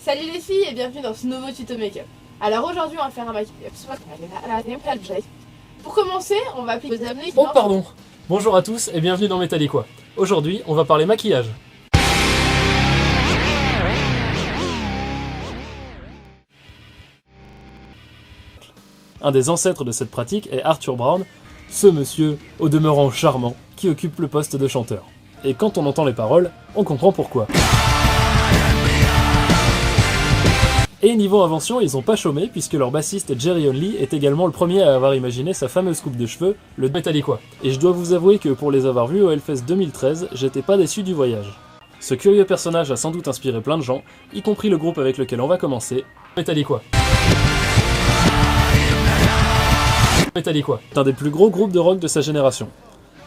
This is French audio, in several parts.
Salut les filles et bienvenue dans ce nouveau tuto make-up. Alors aujourd'hui on va faire un maquillage. Pour commencer, on va appliquer vos abonnés. Oh pardon. Bonjour à tous et bienvenue dans Metal et quoi. Aujourd'hui, on va parler maquillage. Un des ancêtres de cette pratique est Arthur Brown, ce monsieur, au demeurant charmant, qui occupe le poste de chanteur. Et quand on entend les paroles, on comprend pourquoi. Et niveau invention, ils ont pas chômé puisque leur bassiste Jerry Only est également le premier à avoir imaginé sa fameuse coupe de cheveux, le Metal et quoi. Et je dois vous avouer que pour les avoir vus au Hellfest 2013, j'étais pas déçu du voyage. Ce curieux personnage a sans doute inspiré plein de gens, y compris le groupe avec lequel on va commencer, Metal et quoi. Metal et quoi, c'est un des plus gros groupes de rock de sa génération.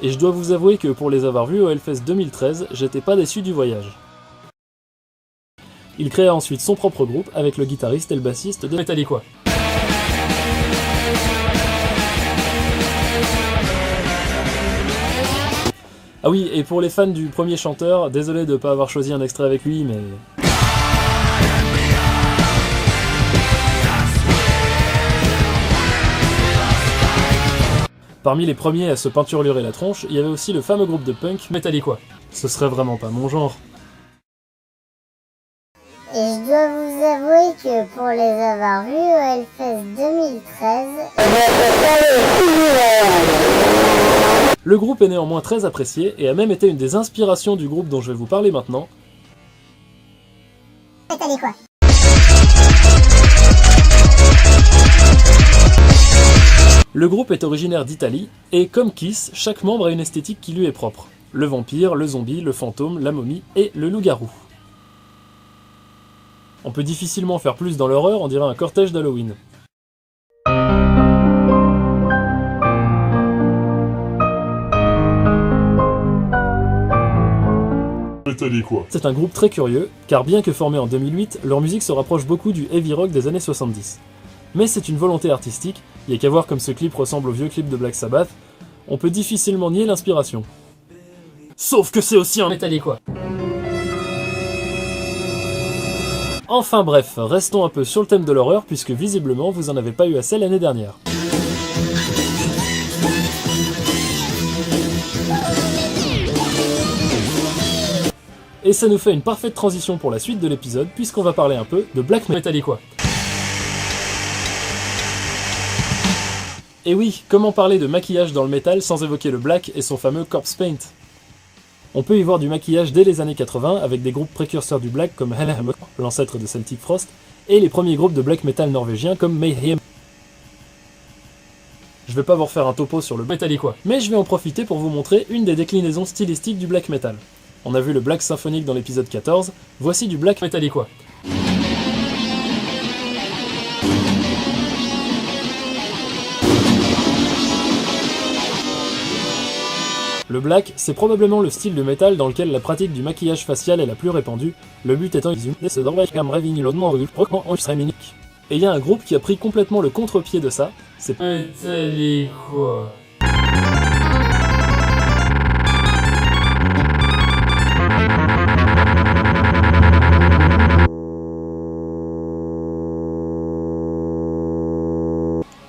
Et je dois vous avouer que pour les avoir vus au Hellfest 2013, j'étais pas déçu du voyage. Il créa ensuite son propre groupe avec le guitariste et le bassiste de Metal et quoi. Ah oui, et pour les fans du premier chanteur, désolé de pas avoir choisi un extrait avec lui, mais... Parmi les premiers à se peinturlurer la tronche, il y avait aussi le fameux groupe de punk Metal et quoi. Ce serait vraiment pas mon genre. Et je dois vous avouer que pour les avoir vus au Hellfest 2013... Le groupe est néanmoins très apprécié et a même été une des inspirations du groupe dont je vais vous parler maintenant. Metal et quoi. Le groupe est originaire d'Italie, et comme Kiss, chaque membre a une esthétique qui lui est propre. Le vampire, le zombie, le fantôme, la momie et le loup-garou. On peut difficilement faire plus dans l'horreur, on dirait un cortège d'Halloween. C'est un groupe très curieux, car bien que formé en 2008, leur musique se rapproche beaucoup du heavy rock des années 70. Mais c'est une volonté artistique, il n'y a qu'à voir comme ce clip ressemble au vieux clip de Black Sabbath, on peut difficilement nier l'inspiration. Sauf que c'est aussi un Metal et quoi. Enfin bref, restons un peu sur le thème de l'horreur, puisque visiblement vous en avez pas eu assez l'année dernière. Et ça nous fait une parfaite transition pour la suite de l'épisode, puisqu'on va parler un peu de Black Metal et quoi. Et oui, comment parler de maquillage dans le métal sans évoquer le black et son fameux corpse paint? On peut y voir du maquillage dès les années 80 avec des groupes précurseurs du black comme Hellhammer, l'ancêtre de Celtic Frost, et les premiers groupes de black metal norvégiens comme Mayhem. Je vais pas vous refaire un topo sur le metal et quoi, mais je vais en profiter pour vous montrer une des déclinaisons stylistiques du black metal. On a vu le black symphonique dans l'épisode 14, voici du black metal et quoi. Le black, c'est probablement le style de métal dans lequel la pratique du maquillage facial est la plus répandue, le but étant et il y a un groupe qui a pris complètement le contre-pied de ça, c'est Metal et quoi.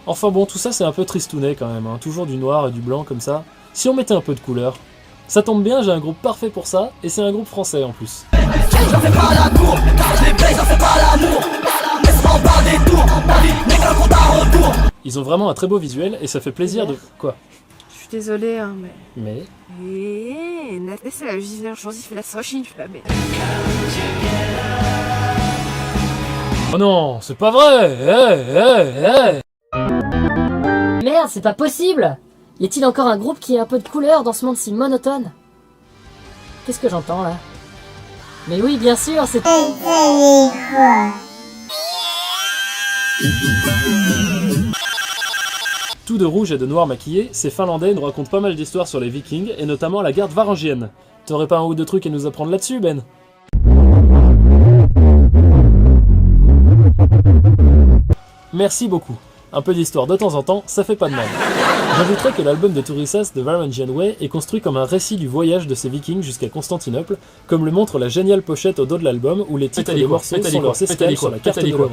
Enfin bon, tout ça c'est un peu tristounet quand même, hein. Toujours du noir et du blanc comme ça. Si on mettait un peu de couleur, ça tombe bien, j'ai un groupe parfait pour ça, et c'est un groupe français en plus. Ils ont vraiment un très beau visuel, et ça fait plaisir de... Quoi? Je suis désolée, hein, mais... Mais... Oh non, c'est pas vrai. Merde, c'est pas possible! Y a-t-il encore un groupe qui ait un peu de couleur dans ce monde si monotone? Qu'est-ce que j'entends là? Mais oui, bien sûr, c'est... Tout de rouge et de noir maquillé, ces Finlandais nous racontent pas mal d'histoires sur les Vikings, et notamment la garde varangienne. T'aurais pas un ou deux trucs à nous apprendre là-dessus, Ben? Merci beaucoup. Un peu d'histoire de temps en temps, ça fait pas de mal. J'ajouterais que l'album de Tourissas de Varangian Way est construit comme un récit du voyage de ces vikings jusqu'à Constantinople, comme le montre la géniale pochette au dos de l'album où les titres des morceaux sont leurs escales sur la carte de l'Europe.